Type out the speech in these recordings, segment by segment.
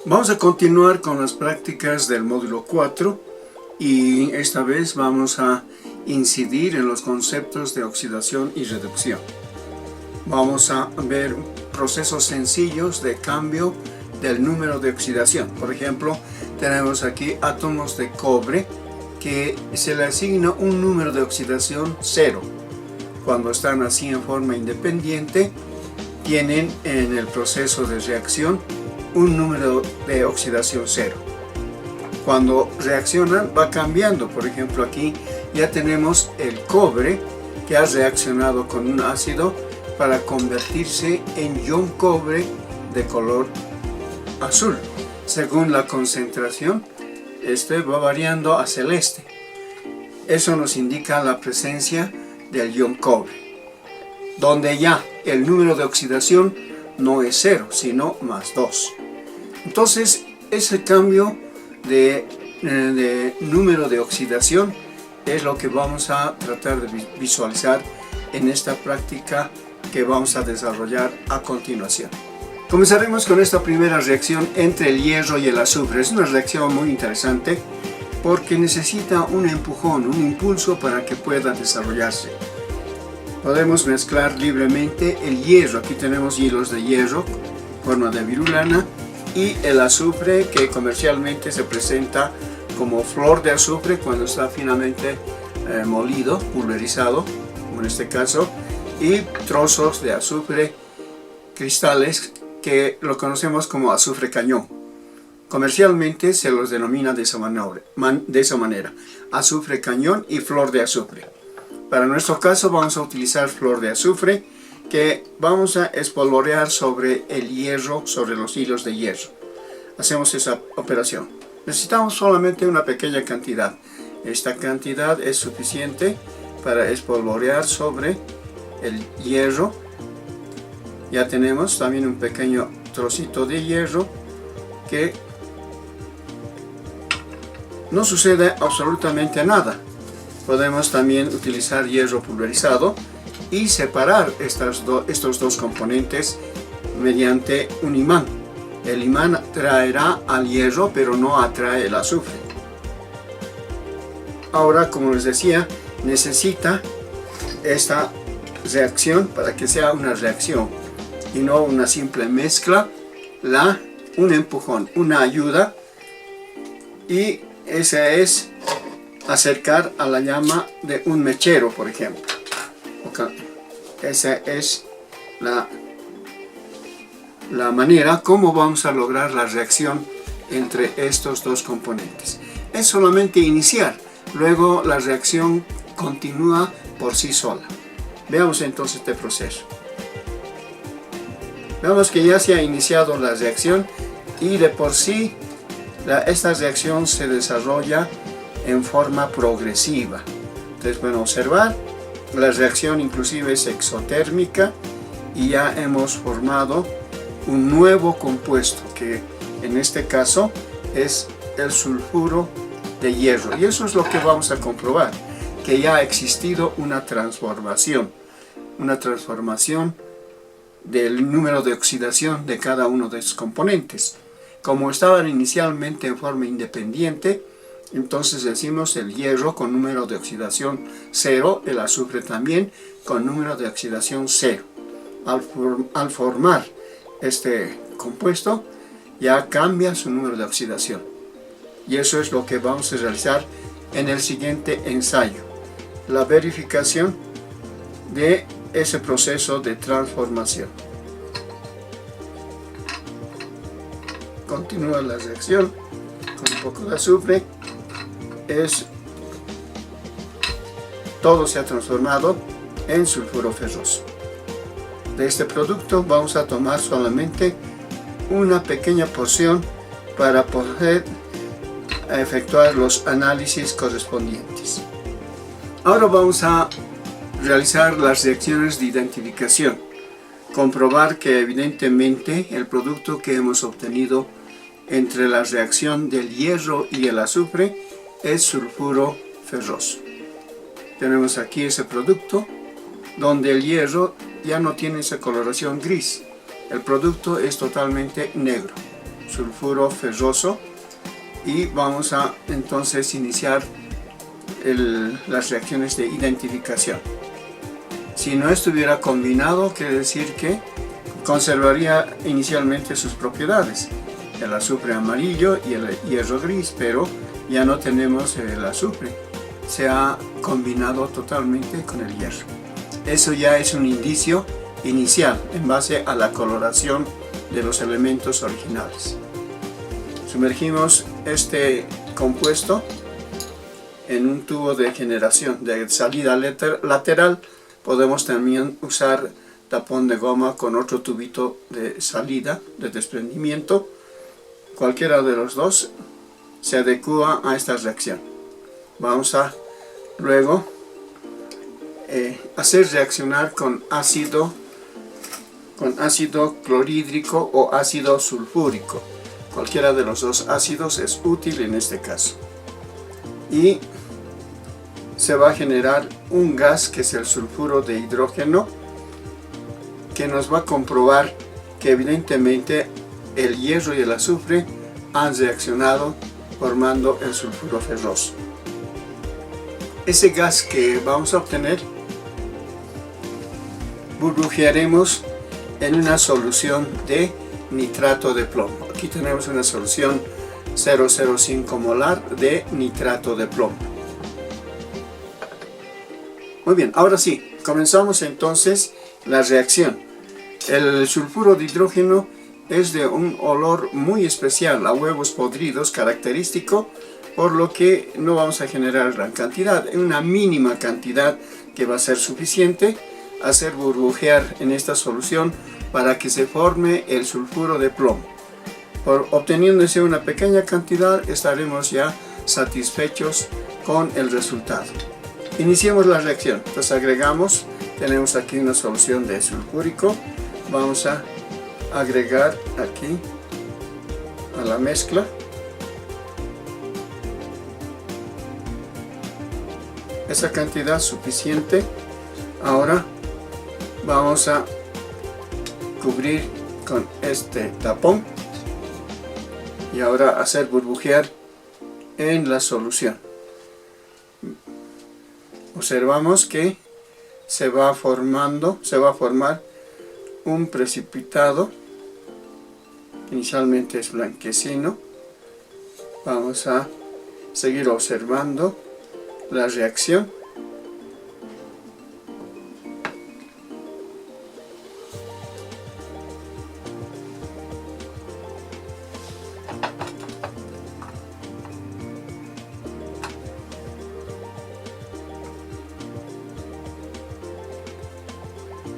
Vamos a continuar con las prácticas del módulo 4 y esta vez vamos a incidir en los conceptos de oxidación y reducción. Vamos a ver procesos sencillos de cambio del número de oxidación. Por ejemplo, tenemos aquí átomos de cobre que se le asigna un número de oxidación 0. Cuando están así en forma independiente, tienen en el proceso de reacción un número de oxidación 0. Cuando reaccionan va cambiando. Por ejemplo, aquí ya tenemos el cobre que ha reaccionado con un ácido para convertirse en ion cobre de color azul. Según la concentración, este va variando a celeste. Eso nos indica la presencia del ion cobre, donde ya el número de oxidación no es 0, sino más 2. Entonces, ese cambio de número de oxidación es lo que vamos a tratar de visualizar en esta práctica que vamos a desarrollar a continuación. Comenzaremos con esta primera reacción entre el hierro y el azufre. Es una reacción muy interesante porque necesita un empujón, un impulso para que pueda desarrollarse. Podemos mezclar libremente el hierro. Aquí tenemos hilos de hierro en forma de virulana y el azufre, que comercialmente se presenta como flor de azufre cuando está finamente molido, pulverizado, como en este caso, y trozos de azufre, cristales, que lo conocemos como azufre cañón. Comercialmente se los denomina de esa manera, azufre cañón y flor de azufre. Para nuestro caso vamos a utilizar flor de azufre, que vamos a espolvorear sobre el hierro, sobre los hilos de hierro. Hacemos esa operación. Necesitamos solamente una pequeña cantidad. Esta cantidad es suficiente para espolvorear sobre el hierro. Ya tenemos también un pequeño trocito de hierro que no sucede absolutamente nada. Podemos también utilizar hierro pulverizado y separar estos dos componentes mediante un imán. El imán atraerá al hierro, pero no atrae el azufre. Ahora, como les decía, necesita esta reacción para que sea una reacción y no una simple mezcla, un empujón, una ayuda, y ese es acercar a la llama de un mechero, por ejemplo. Esa es la manera como vamos a lograr la reacción entre estos dos componentes. Es solamente iniciar, luego la reacción continúa por sí sola. Veamos entonces este proceso. Veamos que ya se ha iniciado la reacción y de por sí esta reacción se desarrolla en forma progresiva. Ustedes pueden observar, la reacción inclusive es exotérmica y ya hemos formado un nuevo compuesto que en este caso es el sulfuro de hierro, y eso es lo que vamos a comprobar, que ya ha existido una transformación del número de oxidación de cada uno de estos componentes. Como estaban inicialmente en forma independiente, entonces decimos el hierro con número de oxidación 0, el azufre también con número de oxidación 0. Al formar este compuesto ya cambia su número de oxidación, y eso es lo que vamos a realizar en el siguiente ensayo, la verificación de ese proceso de transformación. Continúa la reacción con un poco de azufre. Todo se ha transformado en sulfuro ferroso. De este producto vamos a tomar solamente una pequeña porción para poder efectuar los análisis correspondientes. Ahora vamos a realizar las reacciones de identificación, comprobar que evidentemente el producto que hemos obtenido entre la reacción del hierro y el azufre es sulfuro ferroso. Tenemos aquí ese producto donde el hierro ya no tiene esa coloración gris, el producto es totalmente negro. sulfuro ferroso, y vamos a entonces iniciar las reacciones de identificación. Si no estuviera combinado, quiere decir que conservaría inicialmente sus propiedades, el azufre amarillo y el hierro gris, pero ya no tenemos el azufre, se ha combinado totalmente con el hierro. Eso ya es un indicio inicial en base a la coloración de los elementos originales. Sumergimos este compuesto en un tubo de generación de salida lateral. Podemos también usar tapón de goma con otro tubito de salida, de desprendimiento. Cualquiera de los dos se adecua a esta reacción. Vamos a luego hacer reaccionar con ácido clorhídrico o ácido sulfúrico. Cualquiera de los dos ácidos es útil en este caso. Y se va a generar un gas que es el sulfuro de hidrógeno, que nos va a comprobar que evidentemente el hierro y el azufre han reaccionado formando el sulfuro ferroso. Ese gas que vamos a obtener burbujearemos en una solución de nitrato de plomo. Aquí tenemos una solución 0,05 molar de nitrato de plomo. Muy bien, ahora sí, comenzamos entonces la reacción. El sulfuro de hidrógeno es de un olor muy especial, a huevos podridos, característico, por lo que no vamos a generar gran cantidad, una mínima cantidad que va a ser suficiente a hacer burbujear en esta solución para que se forme el sulfuro de plomo. Obteniéndose una pequeña cantidad estaremos ya satisfechos con el resultado. Iniciemos la reacción. Entonces agregamos, tenemos aquí una solución de sulfúrico, vamos a agregar aquí a la mezcla esa cantidad suficiente. Ahora vamos a cubrir con este tapón y ahora hacer burbujear en la solución. Observamos que se va a formar un precipitado. Inicialmente es blanquecino. Vamos a seguir observando la reacción.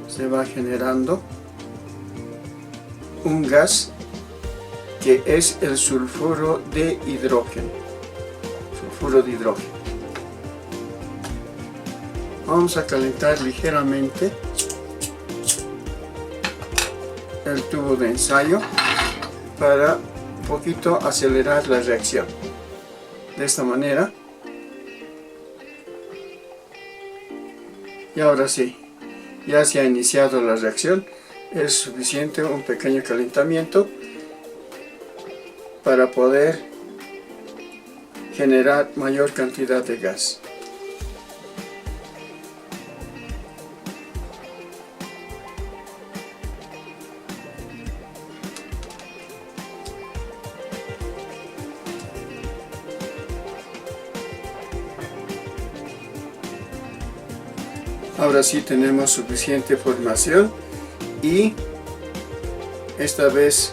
Se va generando un gas que es el sulfuro de hidrógeno. Vamos a calentar ligeramente el tubo de ensayo para un poquito acelerar la reacción. De esta manera. Y ahora sí, ya se ha iniciado la reacción. Es suficiente un pequeño calentamiento para poder generar mayor cantidad de gas. Ahora sí tenemos suficiente formación y esta vez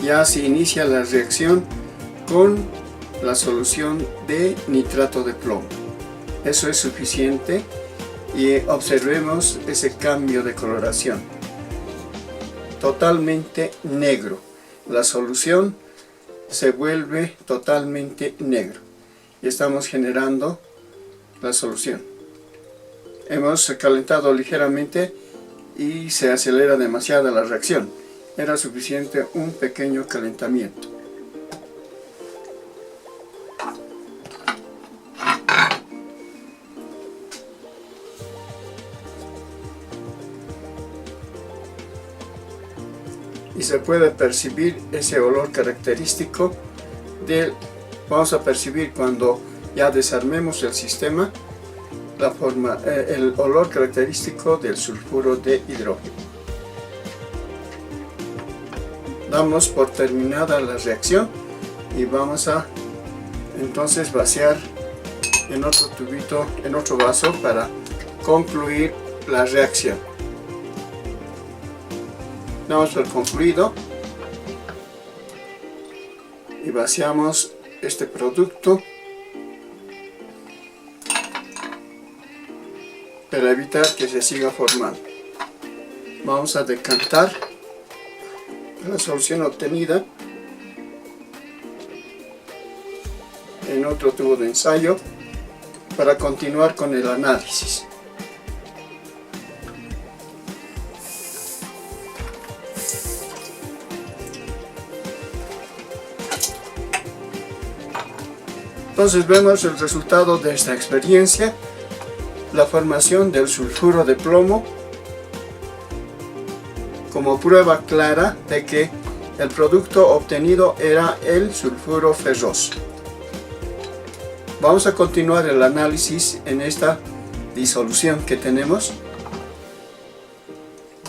ya se inicia la reacción con la solución de nitrato de plomo. Eso es suficiente y observemos ese cambio de coloración. Totalmente negro. La solución se vuelve totalmente negro y estamos generando la solución. Hemos calentado ligeramente y se acelera demasiado la reacción. Era suficiente un pequeño calentamiento. y se puede percibir ese olor característico vamos a percibir cuando ya desarmemos el sistema el olor característico del sulfuro de hidrógeno. Damos por terminada la reacción y vamos a entonces vaciar en otro tubito, en otro vaso, para concluir la reacción. Damos por concluido y vaciamos este producto para evitar que se siga formando. Vamos a decantar la solución obtenida en otro tubo de ensayo para continuar con el análisis. Entonces vemos el resultado de esta experiencia, la formación del sulfuro de plomo como prueba clara de que el producto obtenido era el sulfuro ferroso. Vamos a continuar el análisis en esta disolución que tenemos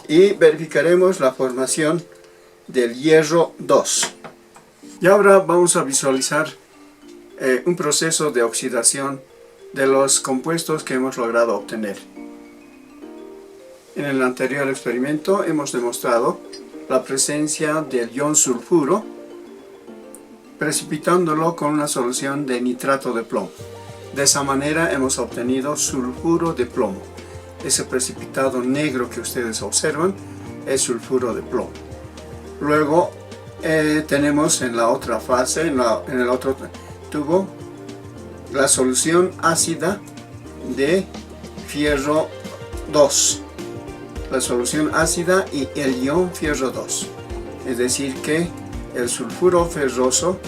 y verificaremos la formación del hierro 2. Y ahora vamos a visualizar un proceso de oxidación de los compuestos que hemos logrado obtener. En el anterior experimento hemos demostrado la presencia del ion sulfuro precipitándolo con una solución de nitrato de plomo. De esa manera hemos obtenido sulfuro de plomo. Ese precipitado negro que ustedes observan es sulfuro de plomo. Luego tenemos en la otra fase, en el otro tubo, la solución ácida de fierro 2. La solución ácida y el ion fierro 2. Es decir que el sulfuro ferroso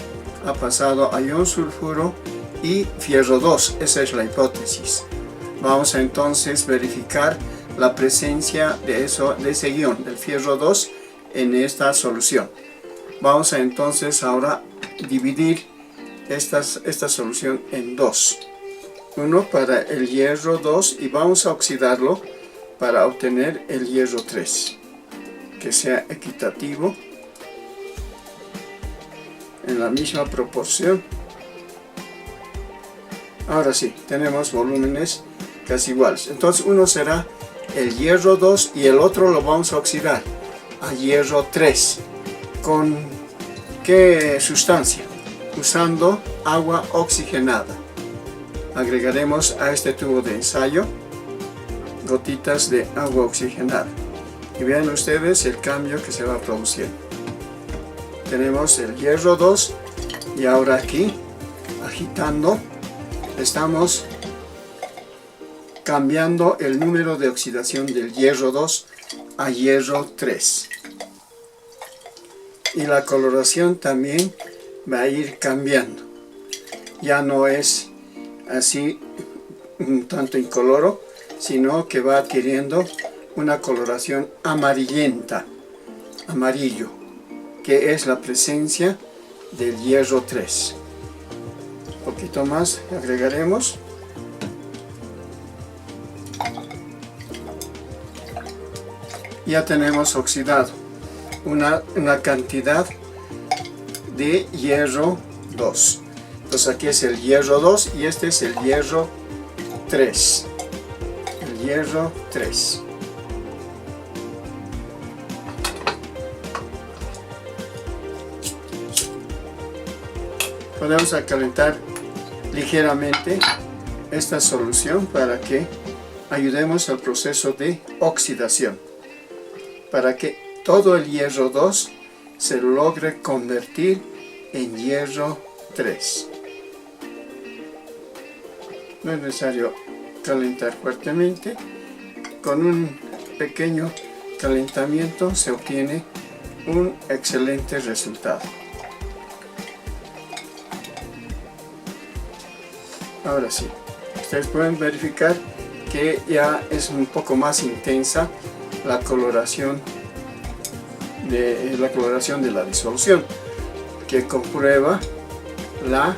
ha pasado a ion sulfuro y fierro 2. Esa es la hipótesis. Vamos a entonces verificar la presencia de ese ion, del fierro 2, en esta solución. Vamos a entonces ahora dividir esta solución en dos. Uno para el hierro 2 y vamos a oxidarlo para obtener el hierro 3. Que sea equitativo, en la misma proporción. Ahora sí, tenemos volúmenes casi iguales. Entonces uno será el hierro 2 y el otro lo vamos a oxidar a hierro 3. ¿Con qué sustancia? Usando agua oxigenada. Agregaremos a este tubo de ensayo gotitas de agua oxigenada. Y vean ustedes el cambio que se va produciendo. Tenemos el hierro 2 y ahora aquí, agitando, estamos cambiando el número de oxidación del hierro 2 a hierro 3. Y la coloración también va a ir cambiando. Ya no es así un tanto incoloro, sino que va adquiriendo una coloración amarillenta, amarillo, que es la presencia del hierro 3. Un poquito más agregaremos. Ya tenemos oxidado una cantidad de hierro 2. Entonces aquí es el hierro 2 y este es el hierro 3. El hierro 3. Podemos calentar ligeramente esta solución para que ayudemos al proceso de oxidación, para que todo el hierro 2 se logre convertir en hierro 3. No es necesario calentar fuertemente. Con un pequeño calentamiento se obtiene un excelente resultado. Ahora sí, ustedes pueden verificar que ya es un poco más intensa la coloración de la coloración de la disolución, que comprueba la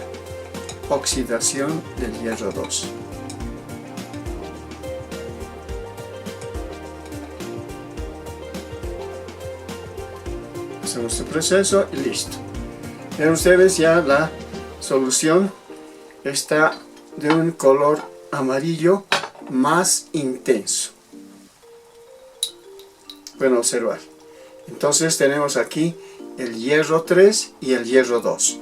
oxidación del hierro 2. Hacemos este proceso y listo. Ven ustedes, ya la solución está de un color amarillo más intenso. Pueden observar. Entonces tenemos aquí el hierro 3 y el hierro 2.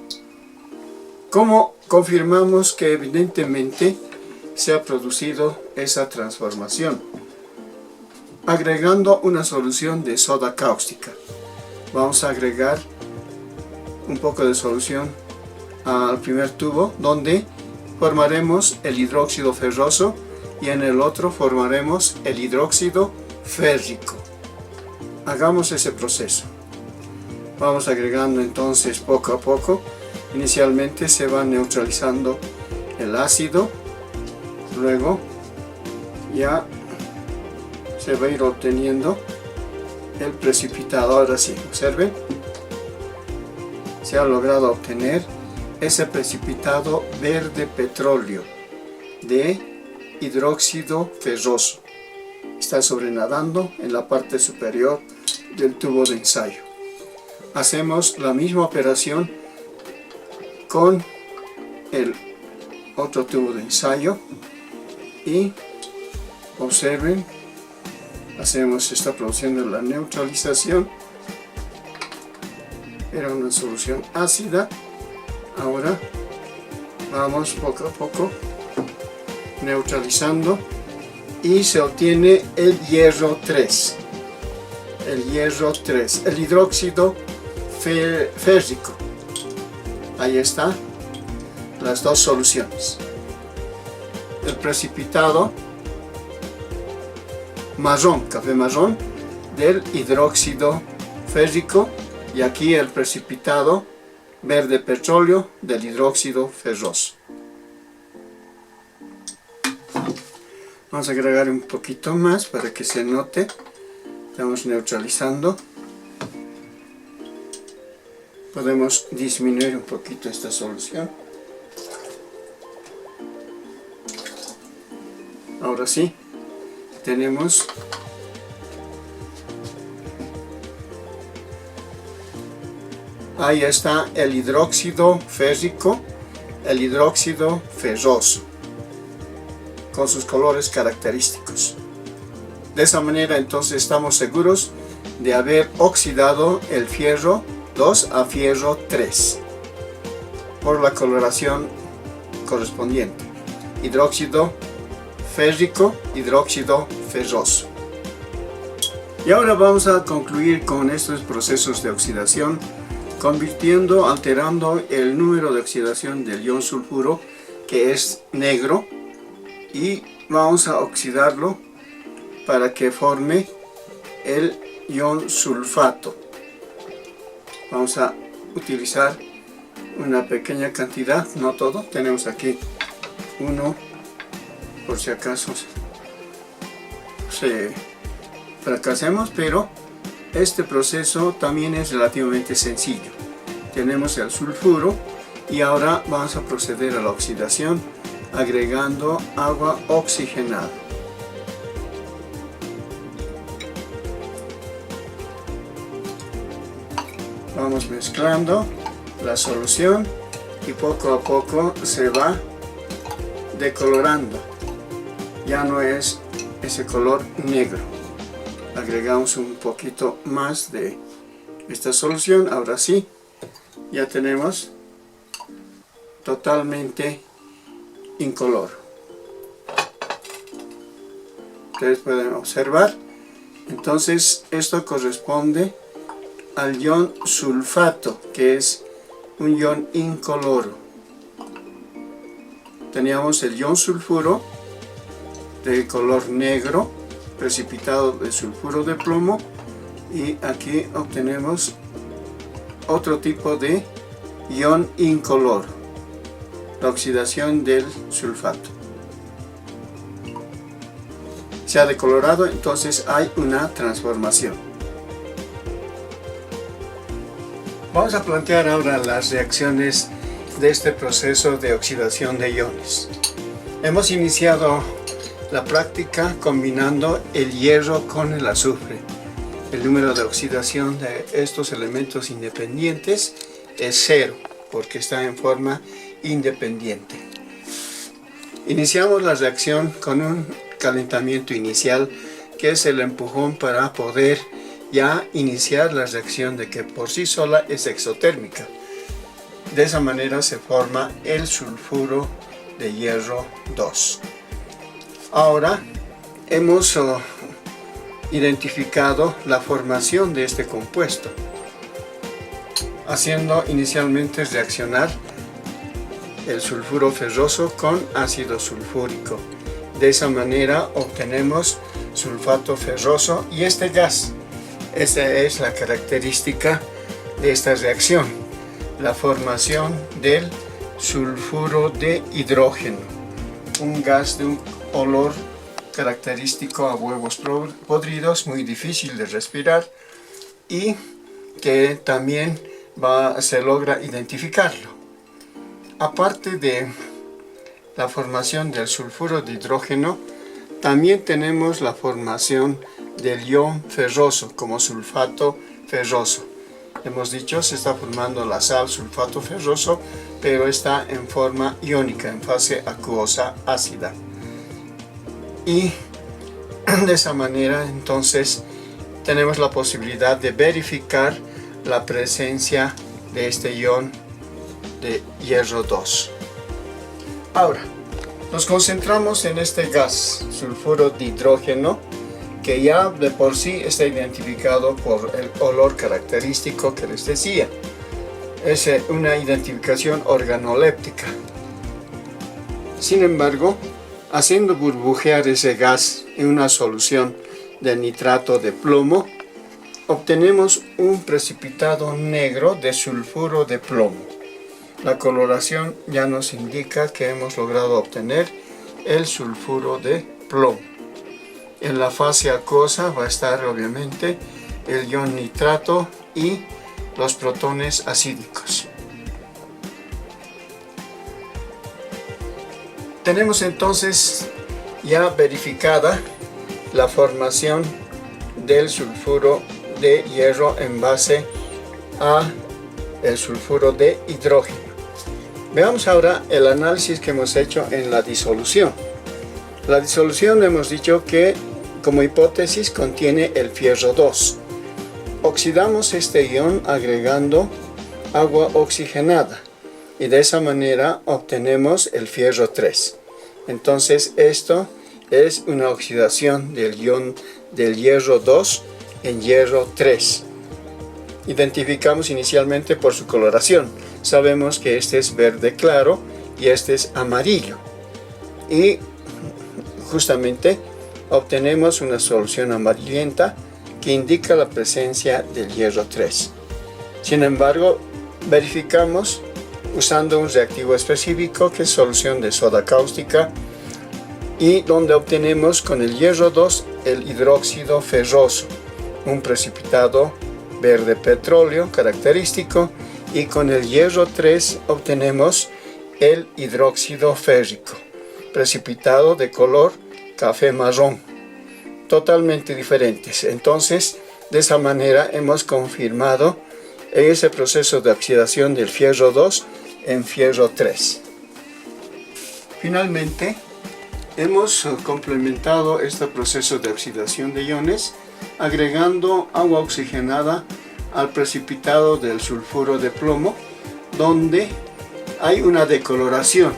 ¿Cómo confirmamos que evidentemente se ha producido esa transformación? Agregando una solución de soda cáustica. Vamos a agregar un poco de solución al primer tubo, donde formaremos el hidróxido ferroso y en el otro formaremos el hidróxido férrico. Hagamos ese proceso. Vamos agregando entonces poco a poco. Inicialmente se va neutralizando el ácido, luego ya se va a ir obteniendo el precipitado. Ahora sí, observen, se ha logrado obtener ese precipitado verde petróleo de hidróxido ferroso. Está sobrenadando en la parte superior del tubo de ensayo. Hacemos la misma operación con el otro tubo de ensayo y observen, hacemos esta produciendo la neutralización. Era una solución ácida. Ahora vamos poco a poco neutralizando y se obtiene el hierro 3. El hierro 3, el hidróxido férrico. Ahí está, las dos soluciones. El precipitado marrón, café marrón, del hidróxido férrico, y aquí el precipitado verde petróleo del hidróxido ferroso. Vamos a agregar un poquito más para que se note. Estamos neutralizando. Podemos disminuir un poquito esta solución. Ahora sí, tenemos ahí está el hidróxido férrico, el hidróxido ferroso, con sus colores característicos. De esa manera entonces estamos seguros de haber oxidado el fierro 2 a fierro 3 por la coloración correspondiente: hidróxido férrico, hidróxido ferroso. Y ahora vamos a concluir con estos procesos de oxidación, alterando el número de oxidación del ion sulfuro, que es negro, y vamos a oxidarlo para que forme el ion sulfato. Vamos a utilizar una pequeña cantidad, no todo, tenemos aquí uno, por si acaso fracasemos, pero este proceso también es relativamente sencillo. Tenemos el sulfuro y ahora vamos a proceder a la oxidación agregando agua oxigenada. Vamos mezclando la solución y poco a poco se va decolorando. Ya no es ese color negro. Agregamos un poquito más de esta solución. Ahora sí, ya tenemos totalmente incoloro. Ustedes pueden observar. Entonces esto corresponde al ion sulfato, que es un ion incoloro. Teníamos el ion sulfuro de color negro, precipitado de sulfuro de plomo, y aquí obtenemos otro tipo de ion incoloro, la oxidación del sulfato. Se ha decolorado, entonces hay una transformación. Vamos a plantear ahora las reacciones de este proceso de oxidación de iones. Hemos iniciado la práctica combinando el hierro con el azufre. El número de oxidación de estos elementos independientes es 0, porque está en forma independiente. Iniciamos la reacción con un calentamiento inicial, que es el empujón para poder ya iniciar la reacción de que por sí sola es exotérmica. De esa manera se forma el sulfuro de hierro 2. Ahora hemos identificado la formación de este compuesto, haciendo inicialmente reaccionar el sulfuro ferroso con ácido sulfúrico. De esa manera obtenemos sulfato ferroso y este gas. Esta es la característica de esta reacción, la formación del sulfuro de hidrógeno, un gas de un olor característico a huevos podridos, muy difícil de respirar y que también se logra identificarlo. Aparte de la formación del sulfuro de hidrógeno, también tenemos la formación del ion ferroso como sulfato ferroso. Hemos dicho, se está formando la sal sulfato ferroso, pero está en forma iónica, en fase acuosa ácida. Y de esa manera, entonces, tenemos la posibilidad de verificar la presencia de este ion de hierro 2. Ahora, nos concentramos en este gas, sulfuro de hidrógeno, que ya de por sí está identificado por el olor característico que les decía. Es una identificación organoléptica. Sin embargo, haciendo burbujear ese gas en una solución de nitrato de plomo, obtenemos un precipitado negro de sulfuro de plomo. La coloración ya nos indica que hemos logrado obtener el sulfuro de plomo. En la fase acuosa va a estar obviamente el ion nitrato y los protones acídicos. Tenemos entonces ya verificada la formación del sulfuro de hierro en base a el sulfuro de hidrógeno. Veamos ahora el análisis que hemos hecho en la disolución. La disolución hemos dicho que como hipótesis contiene el fierro 2. Oxidamos este ion agregando agua oxigenada y de esa manera obtenemos el fierro 3. Entonces esto es una oxidación del ion del hierro 2 en hierro 3. Identificamos inicialmente por su coloración. Sabemos que este es verde claro y este es amarillo. Y justamente obtenemos una solución amarillenta que indica la presencia del hierro 3. Sin embargo, verificamos usando un reactivo específico que es solución de soda cáustica y donde obtenemos con el hierro 2 el hidróxido ferroso, un precipitado verde petróleo característico, y con el hierro 3 obtenemos el hidróxido férrico, precipitado de color café marrón, totalmente diferentes. Entonces, de esa manera hemos confirmado ese proceso de oxidación del fierro 2 en fierro 3. Finalmente, hemos complementado este proceso de oxidación de iones agregando agua oxigenada al precipitado del sulfuro de plomo, donde hay una decoloración,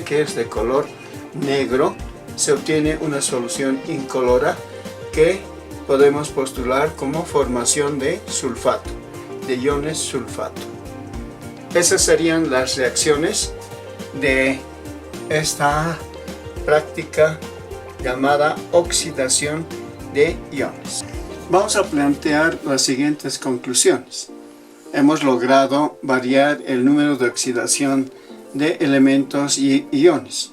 que es de color negro. Se obtiene una solución incolora que podemos postular como formación de sulfato, de iones sulfato. Esas serían las reacciones de esta práctica llamada oxidación de iones. Vamos a plantear las siguientes conclusiones. Hemos logrado variar el número de oxidación de elementos y iones.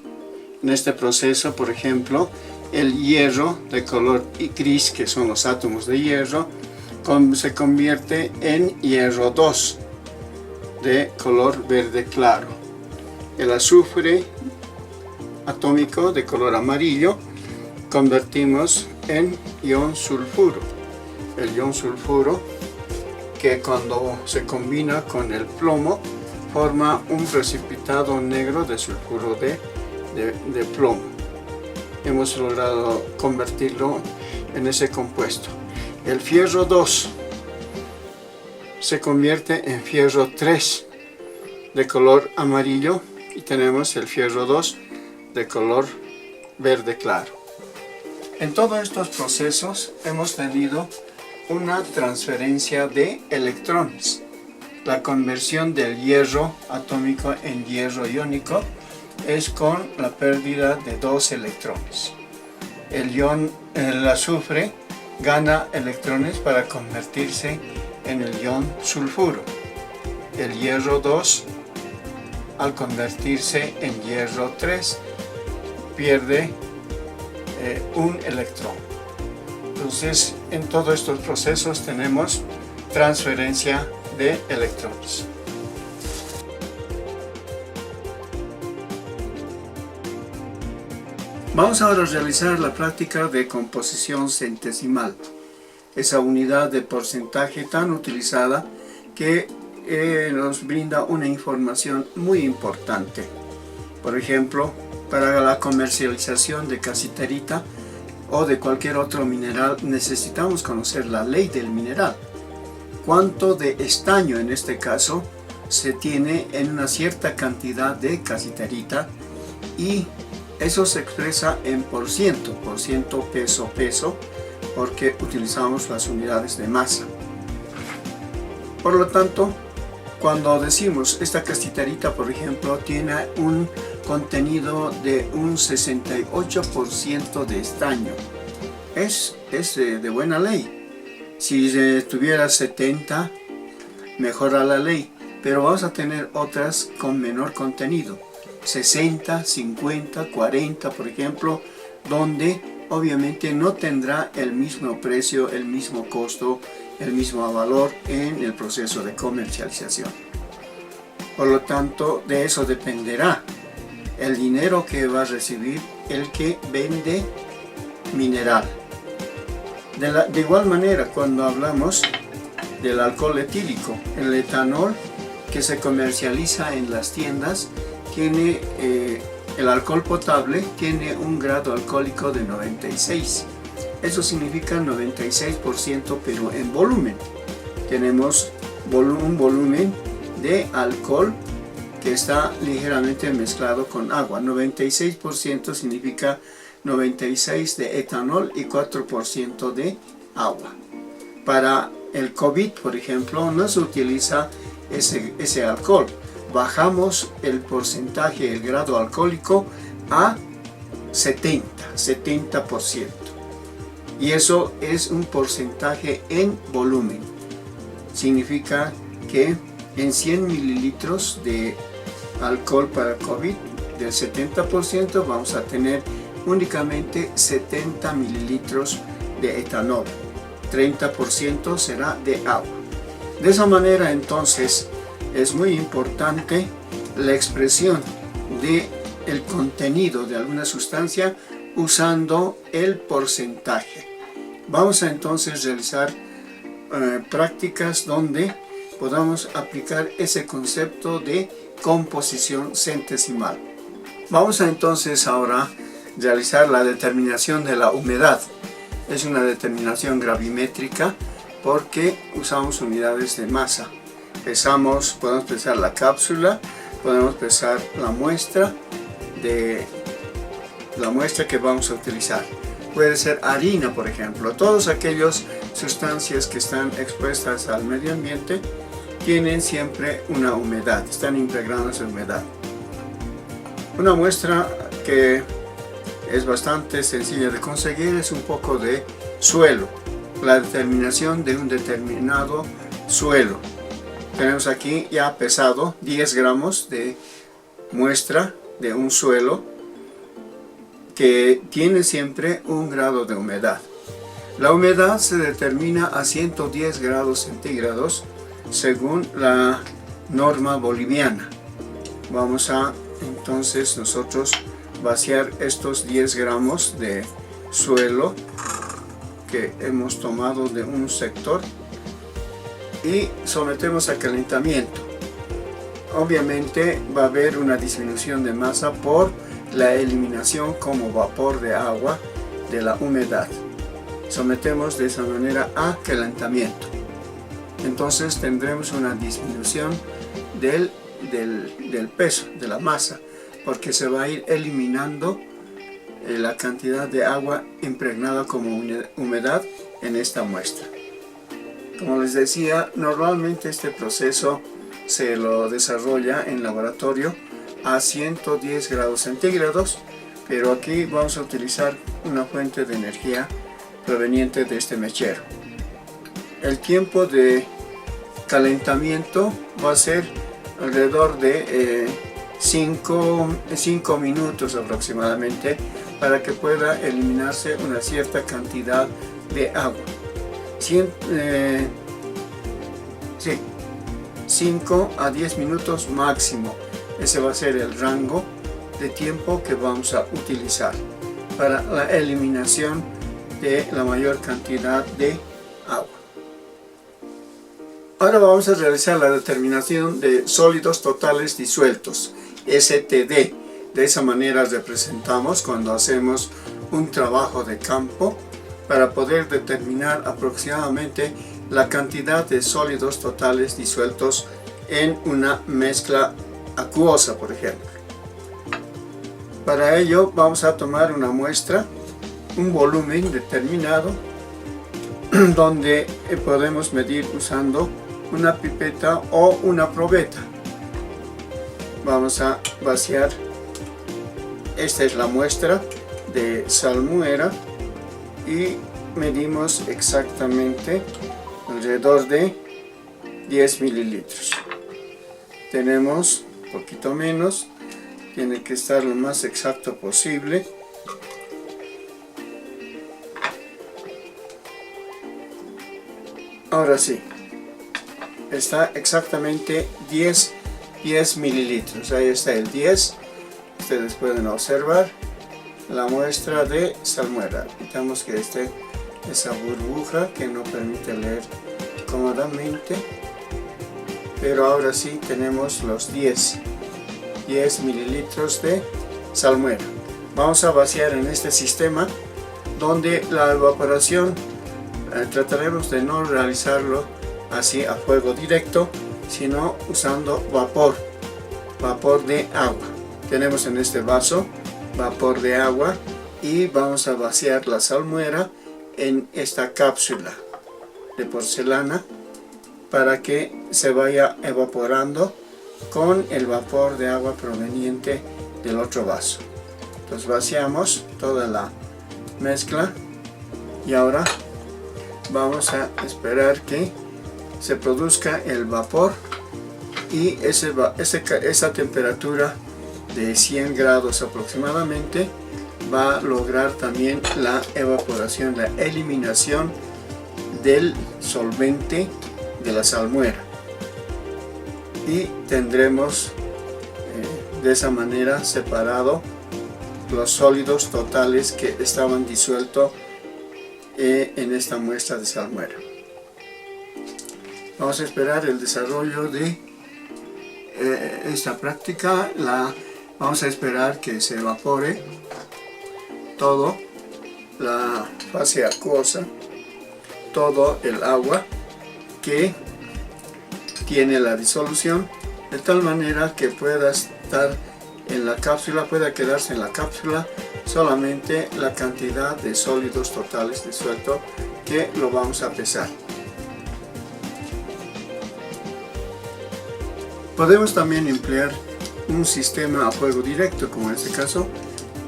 En este proceso, por ejemplo, el hierro de color gris, que son los átomos de hierro, se convierte en hierro 2. de color verde claro. El azufre atómico de color amarillo convertimos en ion sulfuro. El ion sulfuro, que cuando se combina con el plomo forma un precipitado negro de sulfuro de plomo. Hemos logrado convertirlo en ese compuesto. El fierro 2 se convierte en fierro 3 de color amarillo y tenemos el fierro 2 de color verde claro. En todos estos procesos hemos tenido una transferencia de electrones. La conversión del hierro atómico en hierro iónico es con la pérdida de 2 electrones. El azufre gana electrones para convertirse en el ion sulfuro. El hierro 2, al convertirse en hierro 3, pierde un electrón. Entonces, en todos estos procesos tenemos transferencia de electrones. Vamos ahora a realizar la práctica de composición centesimal, esa unidad de porcentaje tan utilizada que nos brinda una información muy importante. Por ejemplo, para la comercialización de casiterita o de cualquier otro mineral necesitamos conocer la ley del mineral. Cuánto de estaño en este caso se tiene en una cierta cantidad de casiterita, y eso se expresa en por ciento peso, porque utilizamos las unidades de masa. Por lo tanto, cuando decimos esta casiterita, por ejemplo, tiene un contenido de un 68% de estaño, es de buena ley. Si tuviera 70, mejora la ley, pero vamos a tener otras con menor contenido, 60, 50, 40, por ejemplo, donde obviamente no tendrá el mismo precio, el mismo costo, el mismo valor en el proceso de comercialización. Por lo tanto, de eso dependerá el dinero que va a recibir el que vende mineral. De igual manera, cuando hablamos del alcohol etílico, el etanol que se comercializa en las tiendas tiene el alcohol potable tiene un grado alcohólico de 96. Eso significa 96%, pero en volumen. Tenemos un volumen de alcohol que está ligeramente mezclado con agua. 96% significa 96 de etanol y 4% de agua. Para el COVID, por ejemplo, no se utiliza ese alcohol. Bajamos el porcentaje, el grado alcohólico a 70%. Y eso es un porcentaje en volumen. Significa que en 100 mililitros de alcohol para COVID del 70% vamos a tener únicamente 70 mililitros de etanol. 30% será de agua. De esa manera, entonces, es muy importante la expresión del contenido de alguna sustancia usando el porcentaje. Vamos a entonces realizar prácticas donde podamos aplicar ese concepto de composición centesimal. Vamos a entonces ahora realizar la determinación de la humedad. Es una determinación gravimétrica porque usamos unidades de masa. Podemos pesar la cápsula, podemos pesar la muestra que vamos a utilizar. Puede ser harina, por ejemplo. Todas aquellas sustancias que están expuestas al medio ambiente tienen siempre una humedad, están integrando esa humedad. Una muestra que es bastante sencilla de conseguir es un poco de suelo, la determinación de un determinado suelo. Tenemos aquí ya pesado 10 gramos de muestra de un suelo que tiene siempre un grado de humedad. La humedad se determina a 110 grados centígrados según la norma boliviana. Vamos a entonces nosotros vaciar estos 10 gramos de suelo que hemos tomado de un sector y sometemos a calentamiento. Obviamente va a haber una disminución de masa por la eliminación como vapor de agua de la humedad. Sometemos de esa manera a calentamiento. Entonces tendremos una disminución del peso, de la masa, porque se va a ir eliminando la cantidad de agua impregnada como humedad en esta muestra. Como les decía, normalmente este proceso se lo desarrolla en laboratorio a 110 grados centígrados, pero aquí vamos a utilizar una fuente de energía proveniente de este mechero. El tiempo de calentamiento va a ser alrededor de 5 minutos aproximadamente, para que pueda eliminarse una cierta cantidad de agua. 5 a 10 minutos máximo. Ese va a ser el rango de tiempo que vamos a utilizar para la eliminación de la mayor cantidad de agua. Ahora vamos a realizar la determinación de sólidos totales disueltos, STD. De esa manera representamos cuando hacemos un trabajo de campo para poder determinar aproximadamente la cantidad de sólidos totales disueltos en una mezcla acuosa, por ejemplo. Para ello vamos a tomar una muestra, un volumen determinado, donde podemos medir usando una pipeta o una probeta. Vamos a vaciar. Esta es la muestra de salmuera y medimos exactamente alrededor de 10 mililitros. Tenemos un poquito menos, tiene que estar lo más exacto posible. Ahora sí, está exactamente 10 mililitros, ahí está el 10. Ustedes pueden observar la muestra de salmuera. Quitamos que esté esa burbuja que no permite leer cómodamente, pero ahora sí tenemos los 10 mililitros de salmuera. Vamos a vaciar en este sistema, donde la evaporación trataremos de no realizarlo así a fuego directo, sino usando vapor de agua. Tenemos en este vaso vapor de agua y vamos a vaciar la salmuera en esta cápsula de porcelana para que se vaya evaporando con el vapor de agua proveniente del otro vaso. Entonces vaciamos toda la mezcla y ahora vamos a esperar que se produzca el vapor, y esa temperatura de 100 grados aproximadamente va a lograr también la evaporación, la eliminación del solvente de la salmuera, y tendremos de esa manera separado los sólidos totales que estaban disueltos en esta muestra de salmuera. Vamos a esperar el desarrollo de esta práctica. Vamos a esperar que se evapore todo, la fase acuosa, todo el agua que tiene la disolución, de tal manera que pueda estar en la cápsula, pueda quedarse en la cápsula solamente la cantidad de sólidos totales disueltos, que lo vamos a pesar. Podemos también emplear un sistema a fuego directo, como en este caso,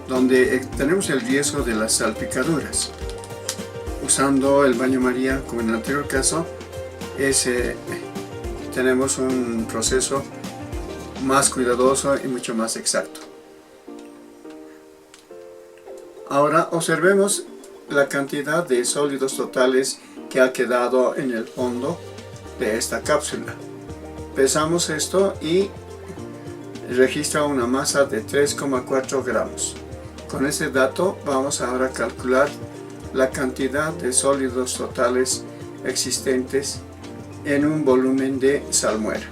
donde tenemos el riesgo de las salpicaduras. Usando el baño María, como en el anterior caso, tenemos un proceso más cuidadoso y mucho más exacto. Ahora observemos la cantidad de sólidos totales que ha quedado en el fondo de esta cápsula. pesamos esto y registra una masa de 3,4 gramos. Con ese dato vamos ahora a calcular la cantidad de sólidos totales existentes en un volumen de salmuera.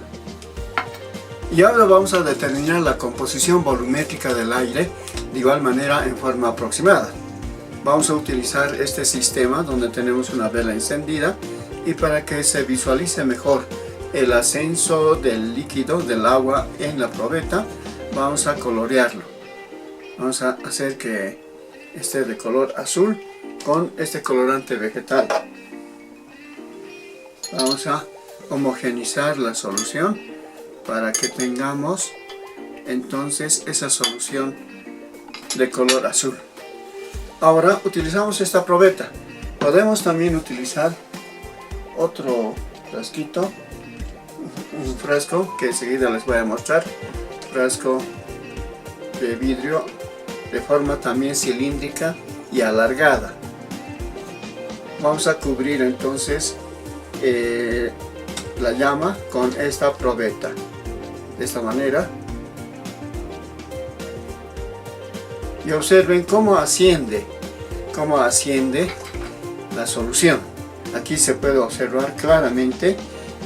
Y ahora vamos a determinar la composición volumétrica del aire de igual manera en forma aproximada. Vamos a utilizar este sistema donde tenemos una vela encendida, y para que se visualice mejor el ascenso del líquido, del agua en la probeta, vamos a colorearlo. Vamos a hacer que esté de color azul con este colorante vegetal. Vamos a homogeneizar la solución para que tengamos entonces esa solución de color azul. Ahora utilizamos esta probeta. Podemos también utilizar otro frasquito, un frasco que enseguida les voy a mostrar, frasco de vidrio de forma también cilíndrica y alargada. Vamos a cubrir entonces la llama con esta probeta de esta manera, y observen cómo asciende la solución. Aquí se puede observar claramente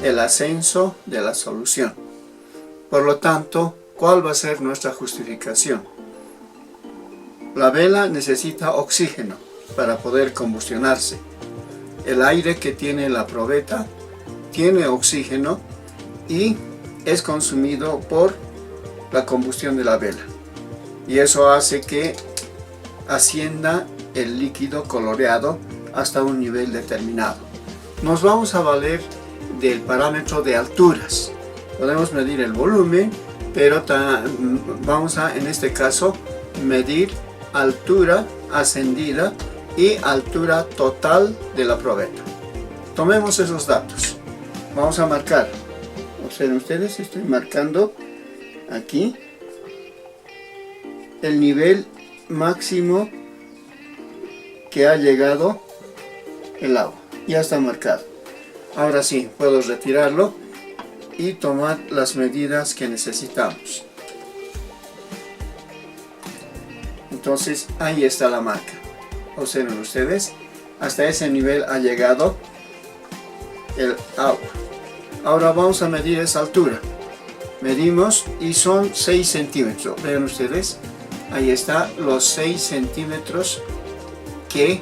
el ascenso de la solución. Por lo tanto, ¿cuál va a ser nuestra justificación? La vela necesita oxígeno para poder combustionarse. El aire que tiene la probeta tiene oxígeno y es consumido por la combustión de la vela. Y eso hace que ascienda el líquido coloreado hasta un nivel determinado. Nos vamos a valer del parámetro de alturas. Podemos medir el volumen, pero vamos a, en este caso, medir altura ascendida y altura total de la probeta. Tomemos esos datos. Vamos a marcar. Observen ustedes, estoy marcando aquí el nivel máximo que ha llegado el agua. Ya está marcado. Ahora sí, puedo retirarlo y tomar las medidas que necesitamos. Entonces ahí está la marca. Observen ustedes, hasta ese nivel ha llegado el agua. Ahora vamos a medir esa altura. Medimos y son 6 centímetros. Vean ustedes, ahí está los 6 centímetros que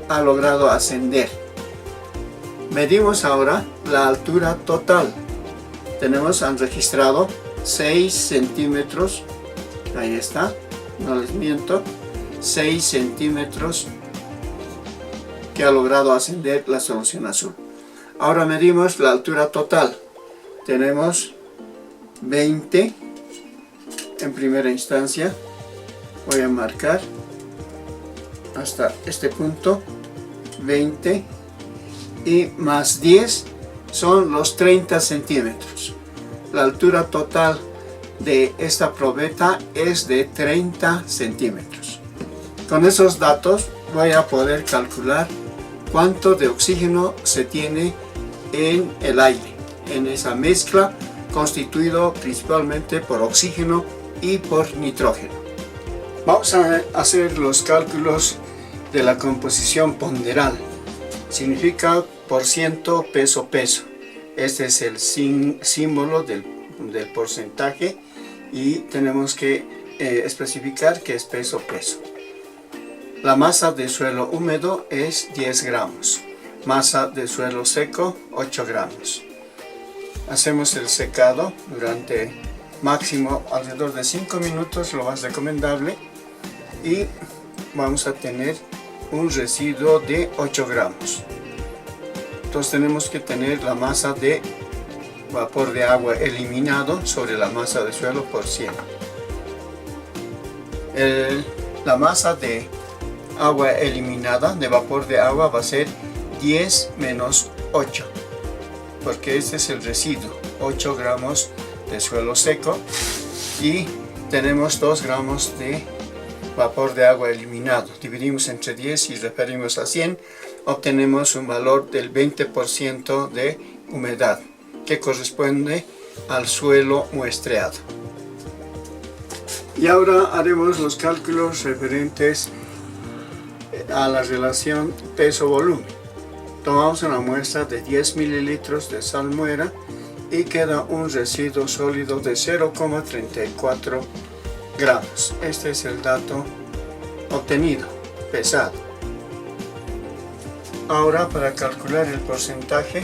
ha logrado ascender. Medimos ahora la altura total. Han registrado 6 centímetros. Ahí está, no les miento, 6 centímetros que ha logrado ascender la solución azul. Ahora medimos la altura total. Tenemos 20 en primera instancia. Voy a marcar hasta este punto 20 y más 10 son los 30 centímetros. La altura total de esta probeta es de 30 centímetros. Con esos datos voy a poder calcular cuánto de oxígeno se tiene en el aire, en esa mezcla constituido principalmente por oxígeno y por nitrógeno. Vamos a hacer los cálculos de la composición ponderal. Significa por ciento peso. Este es el símbolo del porcentaje y tenemos que especificar que es peso. La masa de suelo húmedo es 10 gramos. Masa de suelo seco 8 gramos. Hacemos el secado durante máximo alrededor de 5 minutos, lo más recomendable, y vamos a tener un residuo de 8 gramos. Entonces tenemos que tener la masa de vapor de agua eliminado sobre la masa de suelo por 100. La masa de agua eliminada, de vapor de agua, va a ser 10 menos 8, porque este es el residuo, 8 gramos de suelo seco, y tenemos 2 gramos de vapor de agua eliminado. Dividimos entre 10 y referimos a 100, obtenemos un valor del 20% de humedad, que corresponde al suelo muestreado. Y ahora haremos los cálculos referentes a la relación peso-volumen. Tomamos una muestra de 10 mililitros de salmuera y queda un residuo sólido de 0,34 gramos. Este es el dato obtenido, pesado. Ahora, para calcular el porcentaje,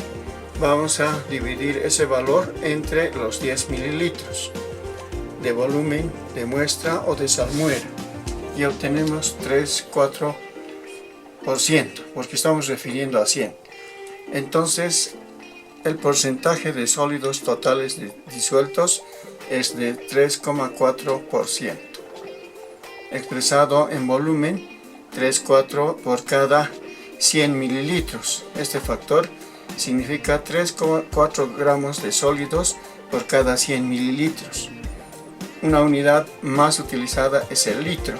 vamos a dividir ese valor entre los 10 mililitros de volumen de muestra o de salmuera y obtenemos 3,4%, porque estamos refiriendo a 100. Entonces, el porcentaje de sólidos totales disueltos es de 3,4%. Expresado en volumen, 3,4 por cada 100 mililitros. Este factor significa 3,4 gramos de sólidos por cada 100 mililitros. Una unidad más utilizada es el litro.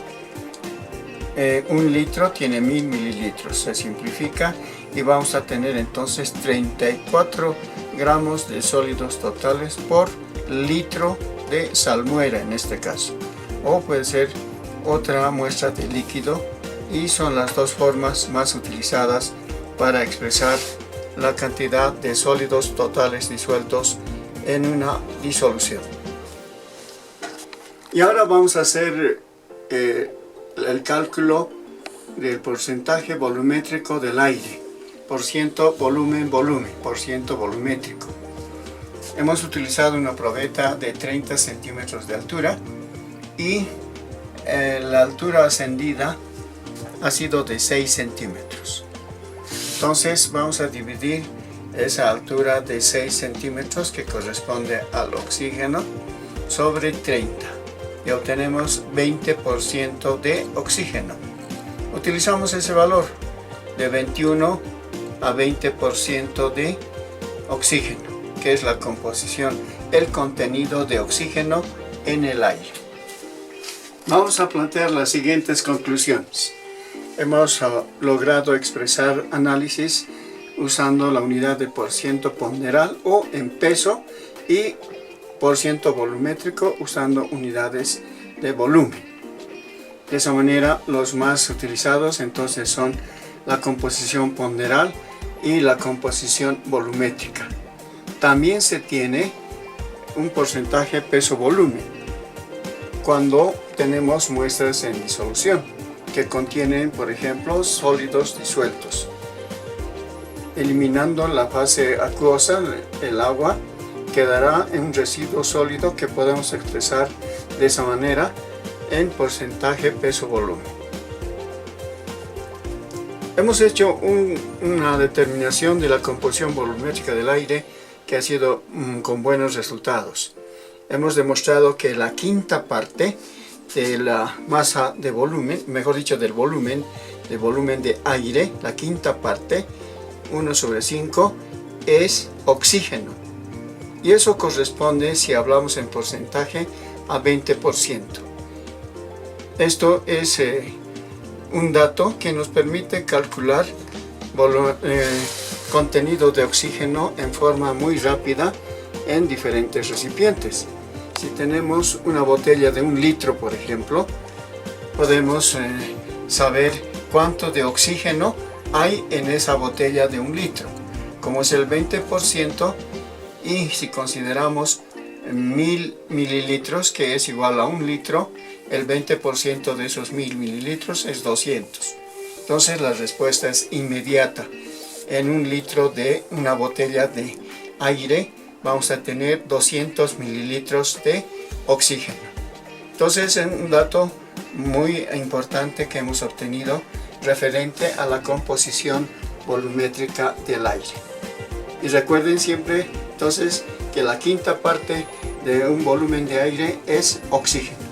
Un litro tiene 1000 mililitros. Se simplifica y vamos a tener entonces 34 gramos de sólidos totales por litro de salmuera en este caso. O puede ser otra muestra de líquido, y son las dos formas más utilizadas para expresar la cantidad de sólidos totales disueltos en una disolución. Y ahora vamos a hacer el cálculo del porcentaje volumétrico del aire, por ciento volumen, por ciento volumétrico. Hemos utilizado una probeta de 30 centímetros de altura y la altura ascendida ha sido de 6 centímetros. Entonces vamos a dividir esa altura de 6 centímetros, que corresponde al oxígeno, sobre 30 y obtenemos 20% de oxígeno. Utilizamos ese valor de 21 a 20% de oxígeno, que es la composición, el contenido de oxígeno en el aire. Vamos a plantear las siguientes conclusiones. Hemos logrado expresar análisis usando la unidad de porciento ponderal o en peso, y porciento volumétrico usando unidades de volumen. De esa manera, los más utilizados entonces son la composición ponderal y la composición volumétrica. También se tiene un porcentaje peso-volumen cuando tenemos muestras en disolución que contienen, por ejemplo, sólidos disueltos. Eliminando la fase acuosa, el agua, quedará en un residuo sólido que podemos expresar de esa manera en porcentaje peso-volumen. Hemos hecho una determinación de la composición volumétrica del aire que ha sido con buenos resultados. Hemos demostrado que la quinta parte de la masa de volumen, mejor dicho del volumen de aire, la quinta parte, 1/5, es oxígeno. Y eso corresponde, si hablamos en porcentaje, a 20%. Esto es un dato que nos permite calcular contenido de oxígeno en forma muy rápida en diferentes recipientes. Si tenemos una botella de 1 litro, por ejemplo, podemos saber cuánto de oxígeno hay en esa botella de 1 litro. Como es el 20%, y si consideramos 1000 mililitros, que es igual a 1 litro, el 20% de esos 1000 mililitros es 200. Entonces la respuesta es inmediata. En 1 litro de una botella de aire vamos a tener 200 mililitros de oxígeno. Entonces es un dato muy importante que hemos obtenido referente a la composición volumétrica del aire. Y recuerden siempre entonces que la quinta parte de un volumen de aire es oxígeno.